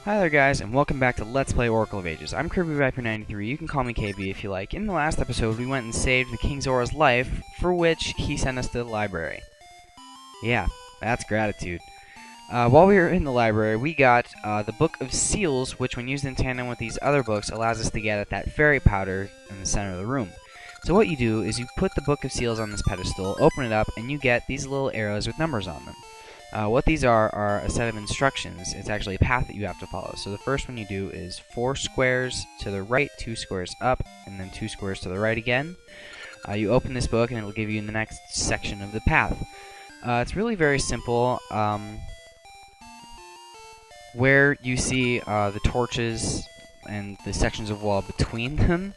Hi there guys, and welcome back to Let's Play Oracle of Ages. I'm KirbyViper93, you can call me KB if you like. In the last episode, we went and saved the King Zora's life, for which he sent us to the library. Yeah, that's gratitude. While we were in the library, we got the Book of Seals, which when used in tandem with these other books, allows us to get at that fairy powder in the center of the room. So what you do is you put the Book of Seals on this pedestal, open it up, and you get these little arrows with numbers on them. What these are a set of instructions. It's actually a path that you have to follow. So the first one you do is 4 squares to the right, 2 squares up, and then 2 squares to the right again. You open this book and it'll give you the next section of the path. It's really very simple. Where you see the torches and the sections of wall between them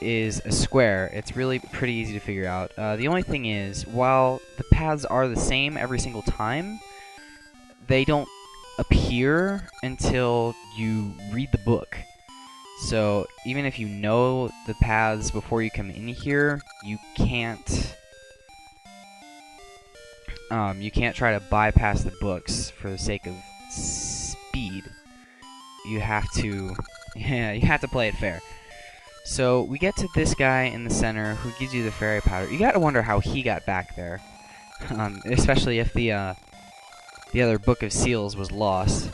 is a square. It's really pretty easy to figure out. The only thing is, while the paths are the same every single time, they don't appear until you read the book. So even if you know the paths before you come in here, you can't try to bypass the books for the sake of speed. You have to play it fair. So we get to this guy in the center who gives you the fairy powder. You gotta wonder how he got back there, especially if the other Book of Seals was lost.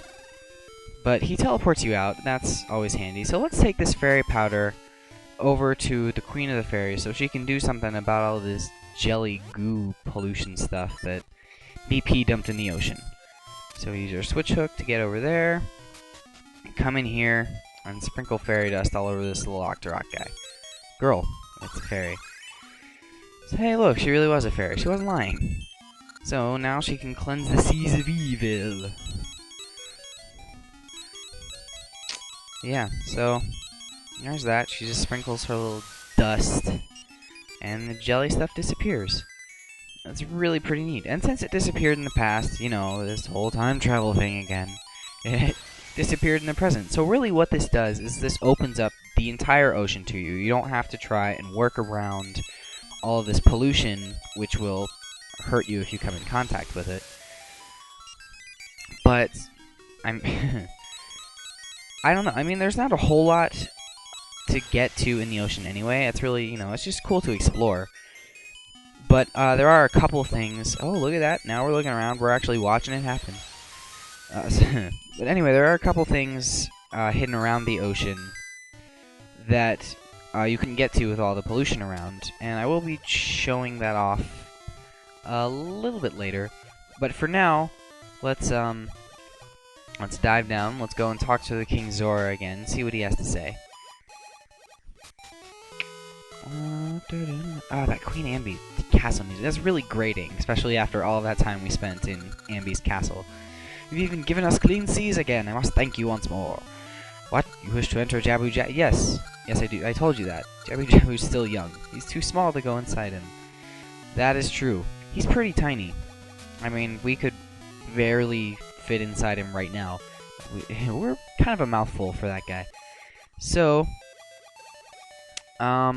But he teleports you out, and that's always handy. So let's take this fairy powder over to the Queen of the Fairies so she can do something about all this jelly goo pollution stuff that BP dumped in the ocean. So we use our switch hook to get over there, come in here, and sprinkle fairy dust all over this little Octorok guy. Girl, it's a fairy. So hey look, she really was a fairy. She wasn't lying. So now she can cleanse the seas of evil. Yeah, so there's that. She just sprinkles her little dust, and the jelly stuff disappears. That's really pretty neat. And since it disappeared in the past, you know, this whole time travel thing again, it disappeared in the present. So really what this does is this opens up the entire ocean to you. You don't have to try and work around all of this pollution, which will hurt you if you come in contact with it. But I don't know. I mean, there's not a whole lot to get to in the ocean anyway. It's really, you know, it's just cool to explore. But there are a couple things. Oh, look at that. Now we're looking around. We're actually watching it happen. But anyway, there are a couple things hidden around the ocean that you can get to with all the pollution around, and I will be showing that off a little bit later. But for now, let's dive down. Let's go and talk to the King Zora again, see what he has to say. That Queen Ambi castle music. That's really grating, especially after all of that time we spent in Ambi's castle. You've even given us clean seas again. I must thank you once more. What? You wish to enter Jabu Jabu? Yes. Yes, I do. I told you that. Jabu Jabu's still young. He's too small to go inside him. That is true. He's pretty tiny. I mean, we could barely fit inside him right now. We're kind of a mouthful for that guy. So, I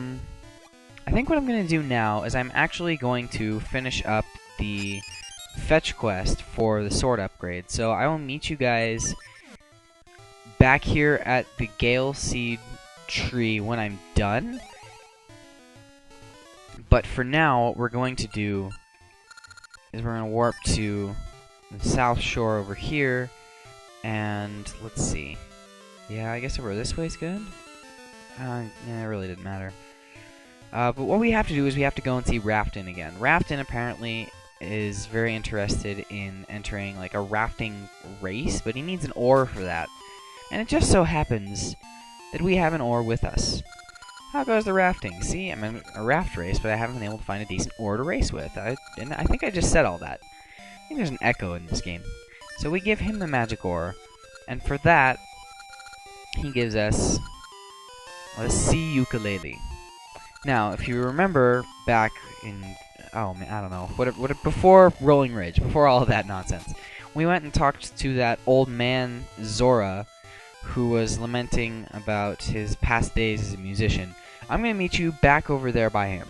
think what I'm going to do now is I'm actually going to finish up the fetch quest for the sword upgrade. So I will meet you guys back here at the Gale Seed tree when I'm done. But for now, what we're going to do is we're going to warp to the south shore over here, and let's see. Yeah, I guess over this way is good. Yeah, it really didn't matter. But what we have to do is we have to go and see Rafton again. Rafton apparently is very interested in entering like a rafting race, but he needs an oar for that. And it just so happens that we have an oar with us. How goes the rafting? See, I'm in a raft race, but I haven't been able to find a decent oar to race with. And I think I just said all that. I think there's an echo in this game. So we give him the magic oar, and for that, he gives us a sea ukulele. Now, if you remember back in, oh man, I don't know, before Rolling Ridge, before all of that nonsense, we went and talked to that old man Zora, who was lamenting about his past days as a musician. I'm going to meet you back over there by him.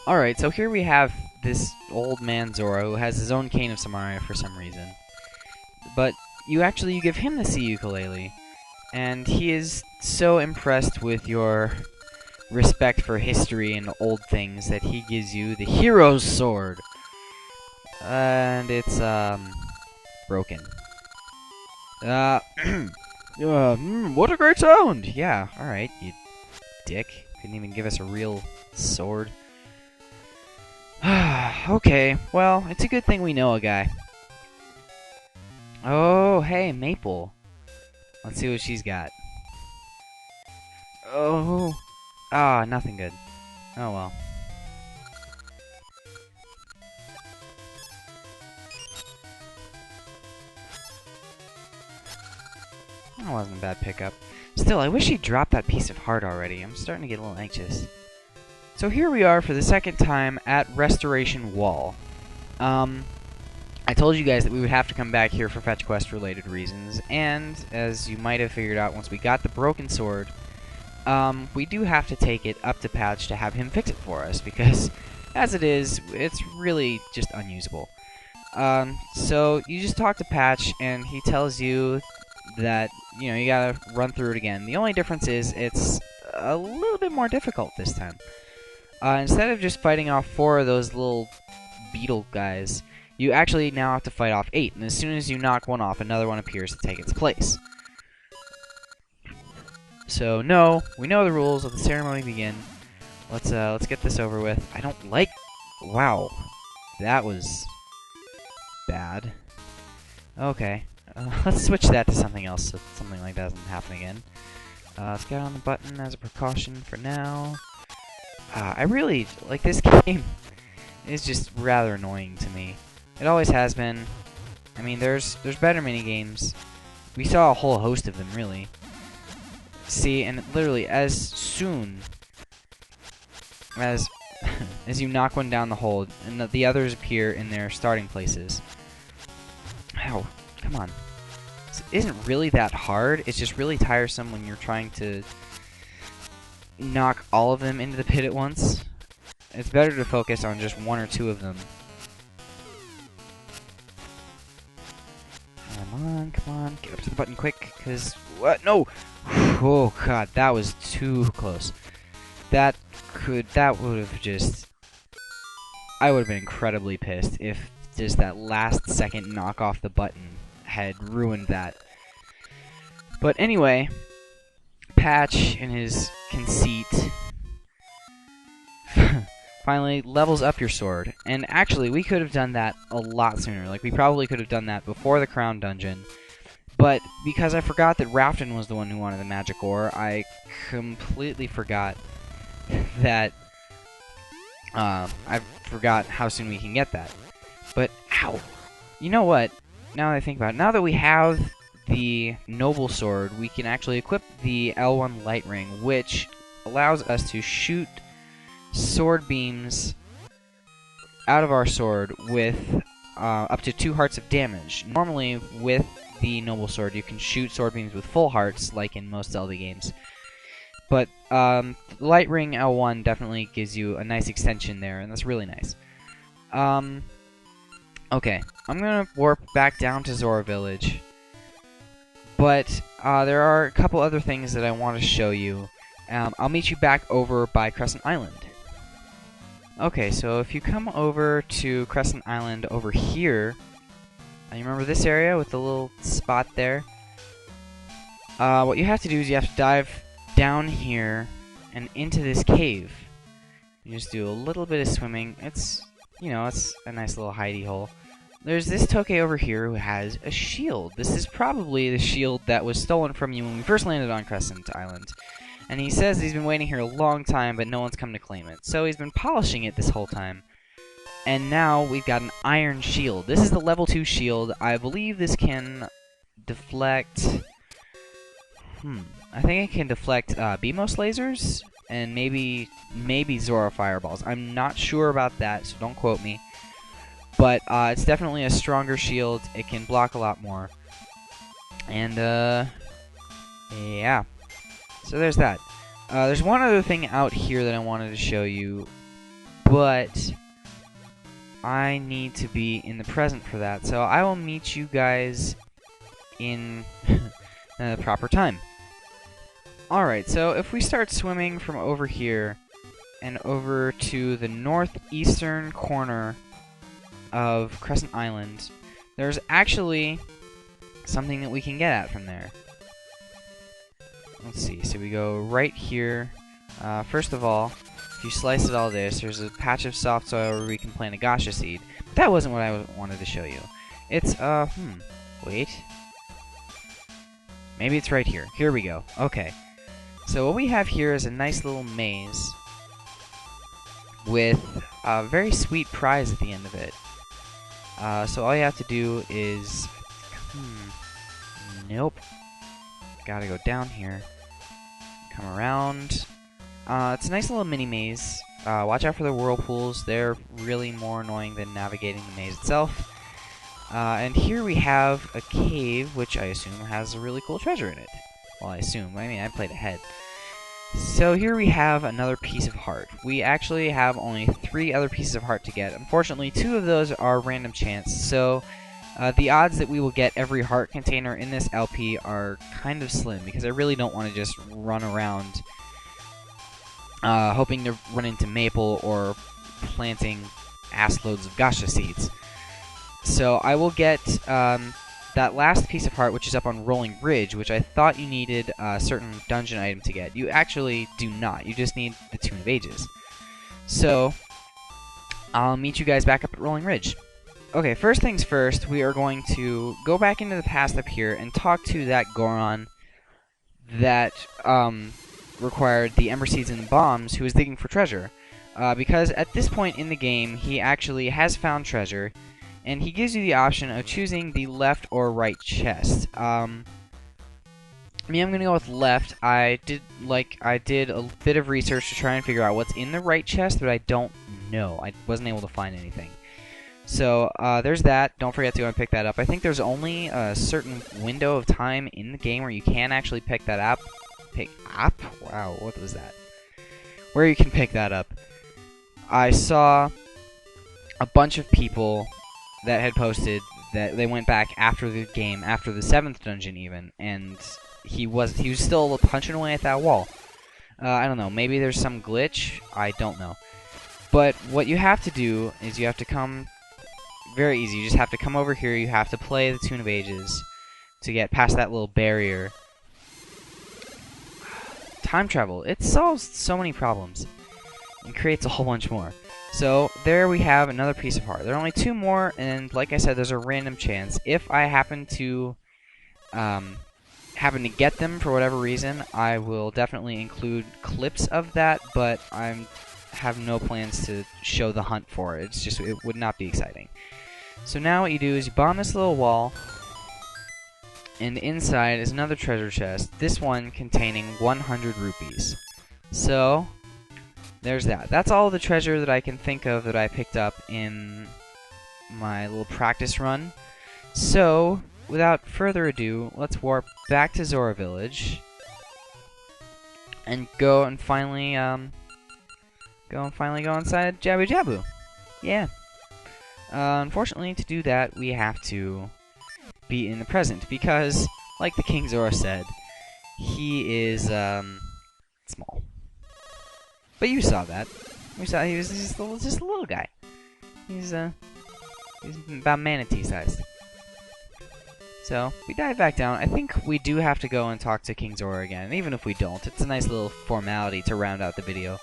Alright, so here we have this old man Zora who has his own cane of Samaria for some reason. But you give him the sea ukulele, and he is so impressed with your respect for history and old things that he gives you the hero's sword. And it's broken. What a great sound! Yeah, alright, you dick. Couldn't even give us a real sword. Okay, well, it's a good thing we know a guy. Oh, hey, Maple. Let's see what she's got. Oh. Ah, nothing good. Oh well. That wasn't a bad pickup. Still, I wish he'd dropped that piece of heart already. I'm starting to get a little anxious. So here we are for the second time at Restoration Wall. I told you guys that we would have to come back here for fetch quest related reasons, and as you might have figured out once we got the broken sword, we do have to take it up to Patch to have him fix it for us, because as it is, it's really just unusable. So you just talk to Patch, and he tells you that, you know, you gotta run through it again. The only difference is it's a little bit more difficult this time. Instead of just fighting off 4 of those little beetle guys, you actually now have to fight off 8, and as soon as you knock one off, another one appears to take its place. So, no, we know the rules. Let the ceremony begin. Let's get this over with. I don't like... Wow. That was... bad. Okay. Let's switch that to something else so something like that doesn't happen again. Let's get on the button as a precaution for now. I really... like, this game is just rather annoying to me. It always has been. I mean, there's better minigames. We saw a whole host of them, really. See, and literally, as soon as as you knock one down the hole, and the others appear in their starting places. Ow, come on. This isn't really that hard. It's just really tiresome when you're trying to knock all of them into the pit at once. It's better to focus on just 1 or 2 of them. Come on, get up to the button quick, because... What? No! Oh, God, that was too close. That would have just... I would have been incredibly pissed if just that last second knock off the button had ruined that. But anyway, Patch, in his conceit, finally levels up your sword. And actually, we could have done that a lot sooner. Like, we probably could have done that before the Crown Dungeon. But because I forgot that Rafton was the one who wanted the magic ore, I completely forgot that... I forgot how soon we can get that. But, ow! You know what? Now that I think about it, now that we have the Noble Sword, we can actually equip the L1 Light Ring, which allows us to shoot sword beams out of our sword with up to 2 hearts of damage. Normally, with the Noble Sword, you can shoot sword beams with full hearts, like in most Zelda games. But Light Ring L1 definitely gives you a nice extension there, and that's really nice. Okay, I'm gonna warp back down to Zora Village. But there are a couple other things that I want to show you. I'll meet you back over by Crescent Island. Okay, so if you come over to Crescent Island over here, you remember this area with the little spot there? What you have to do is you have to dive down here and into this cave. You just do a little bit of swimming. It's, you know, it's a nice little hidey hole. There's this Toke over here who has a shield. This is probably the shield that was stolen from you when we first landed on Crescent Island. And he says he's been waiting here a long time, but no one's come to claim it. So he's been polishing it this whole time. And now we've got an iron shield. This is the level 2 shield. I believe this can deflect... I think it can deflect Beamos lasers and maybe Zora fireballs. I'm not sure about that, so don't quote me. But it's definitely a stronger shield. It can block a lot more. And yeah. So there's that. There's one other thing out here that I wanted to show you, but I need to be in the present for that. So I will meet you guys in the proper time. Alright, so if we start swimming from over here and over to the northeastern corner of Crescent Island, there's actually something that we can get at from there. Let's see, so we go right here. First of all, if you slice it all this, there's a patch of soft soil where we can plant a gacha seed. But that wasn't what I wanted to show you. It's, wait. Maybe it's right here. Here we go. Okay. So what we have here is a nice little maze with a very sweet prize at the end of it. So all you have to do is... nope. Gotta go down here. Come around. It's a nice little mini maze. Watch out for the whirlpools. They're really more annoying than navigating the maze itself. And here we have a cave, which I assume has a really cool treasure in it. Well, I assume. I mean, I played ahead. So here we have another piece of heart. We actually have only 3 other pieces of heart to get. Unfortunately, 2 of those are random chance, so the odds that we will get every heart container in this LP are kind of slim, because I really don't want to just run around hoping to run into maple or planting assloads of gacha seeds. So I will get that last piece of heart, which is up on Rolling Ridge, which I thought you needed a certain dungeon item to get. You actually do not. You just need the Tune of Ages. So I'll meet you guys back up at Rolling Ridge. Okay, first things first, we are going to go back into the past up here and talk to that Goron that required the Ember Seeds and the Bombs, who was digging for treasure. Because at this point in the game, he actually has found treasure, and he gives you the option of choosing the left or right chest. I'm gonna go with left. I did a bit of research to try and figure out what's in the right chest, but I don't know. I wasn't able to find anything. So there's that. Don't forget to go and pick that up. I think there's only a certain window of time in the game where you can actually pick that up. Wow, what was that? Where you can pick that up. I saw a bunch of people that had posted that they went back after the game, after the 7th dungeon even, and he was still punching away at that wall. I don't know, maybe there's some glitch, I don't know. But what you have to do is you have to come, very easy, you just have to come over here, you have to play the Tune of Ages to get past that little barrier. Time travel, it solves so many problems and creates a whole bunch more. So there we have another piece of heart. There are only 2 more, and like I said, there's a random chance. If I happen to get them for whatever reason, I will definitely include clips of that, but I have no plans to show the hunt for it. It's just, it would not be exciting. So now what you do is you bomb this little wall, and inside is another treasure chest, this one containing 100 rupees. So there's that. That's all the treasure that I can think of that I picked up in my little practice run. So, without further ado, let's warp back to Zora Village and go and finally go inside Jabu Jabu. Yeah. Unfortunately, to do that, we have to be in the present because, like the King Zora said, he is small. But you saw that. We saw he was just a little guy. He's about manatee sized. So we dive back down. I think we do have to go and talk to King Zora again. And even if we don't, it's a nice little formality to round out the video.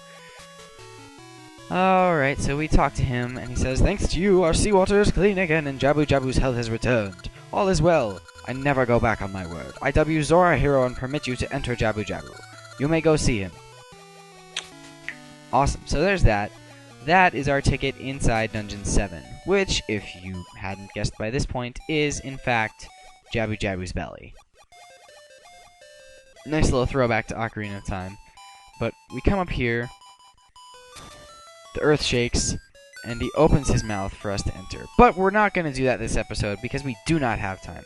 Alright, so we talk to him, and he says, "Thanks to you, our seawater is clean again, and Jabu Jabu's health has returned. All is well. I never go back on my word. I dub you Zora Hero and permit you to enter Jabu Jabu. You may go see him." Awesome, so there's that. That is our ticket inside Dungeon 7, which, if you hadn't guessed by this point, is, in fact, Jabu Jabu's belly. Nice little throwback to Ocarina of Time. But we come up here, the earth shakes, and he opens his mouth for us to enter. But we're not going to do that this episode, because we do not have time.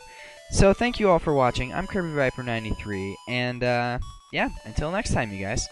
So thank you all for watching. I'm Kirby Viper 93, and yeah, until next time, you guys.